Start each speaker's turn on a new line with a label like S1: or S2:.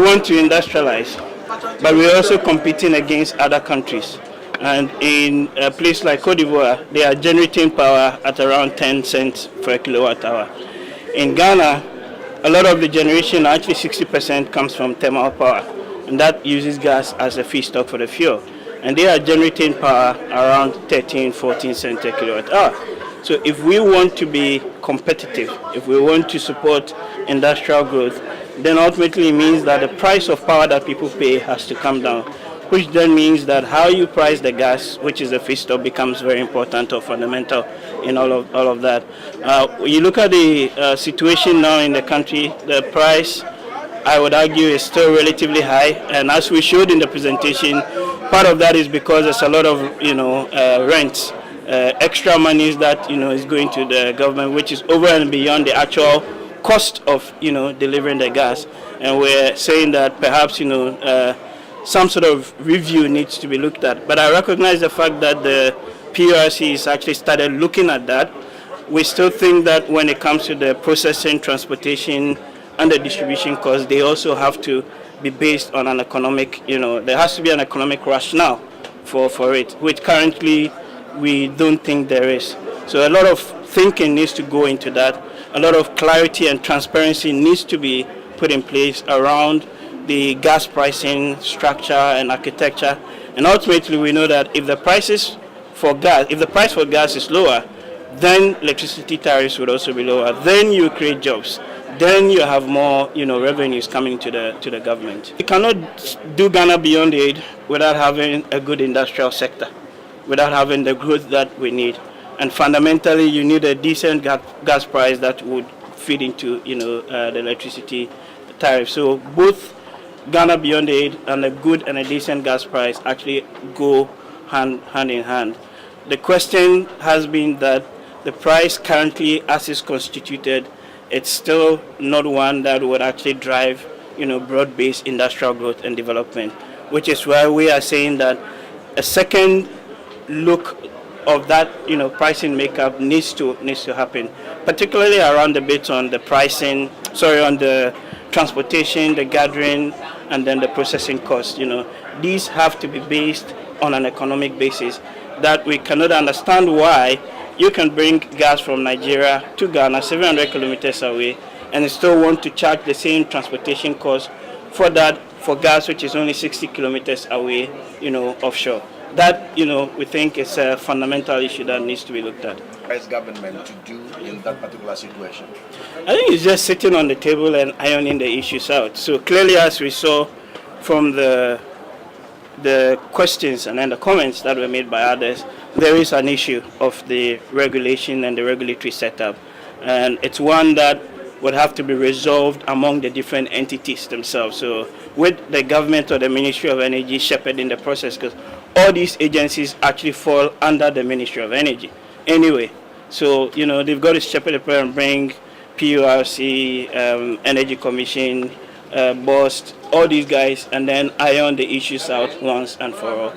S1: want to industrialize, but we're also competing against other countries. And in a place like Cote d'Ivoire, they are generating power at around 10 cents per kilowatt hour. In Ghana, a lot of the generation, actually 60%, comes from thermal power, and that uses gas as a feedstock for the fuel. And they are generating power around 13, 14 cents per kilowatt hour. So if we want to be competitive, if we want to support industrial growth, then ultimately it means that the price of power that people pay has to come down, which then means that how you price the gas, which is the feedstock, becomes very important or fundamental in all of that. When you look at the situation now in the country, the price, I would argue, is still relatively high, and as we showed in the presentation, part of that is because there's a lot of rents, extra monies that is going to the government, which is over and beyond the actual cost of delivering the gas. And we're saying that perhaps some sort of review needs to be looked at. But I recognize the fact that the PRC has actually started looking at that. We still think that when it comes to the processing, transportation, and the distribution costs, they also have to be based on an economic, there has to be an economic rationale for it, which currently we don't think there is. So a lot of thinking needs to go into that. A lot of clarity and transparency needs to be put in place around the gas pricing structure and architecture. And ultimately, we know that if the price for gas is lower, then electricity tariffs would also be lower. Then you create jobs. Then you have more, revenues coming to the government. You cannot do Ghana beyond aid without having a good industrial sector, without having the growth that we need. And fundamentally, you need a decent gas price that would feed into, the electricity tariff. So both Ghana beyond aid and a good and a decent gas price actually go hand in hand. The question has been that the price currently, as is constituted, it's still not one that would actually drive, broad-based industrial growth and development, which is why we are saying that a second look of that, pricing makeup needs to happen, particularly around the bit on the pricing, on the transportation, the gathering, and then the processing costs. These have to be based on an economic basis, that we cannot understand why you can bring gas from Nigeria to Ghana 700 kilometers away and still want to charge the same transportation cost for gas which is only 60 kilometers away, offshore. That, we think is a fundamental issue that needs to be looked at.
S2: What is government to do in that particular situation?
S1: I think it's just sitting on the table and ironing the issues out. So clearly, as we saw from the questions and then the comments that were made by others, there is an issue of the regulation and the regulatory setup. And it's one that would have to be resolved among the different entities themselves. So with the government or the Ministry of Energy shepherding the process, because all these agencies actually fall under the Ministry of Energy anyway. So, they've got to shepherd the program and bring PURC, Energy Commission, BOST, all these guys, and then iron the issues out once and for all.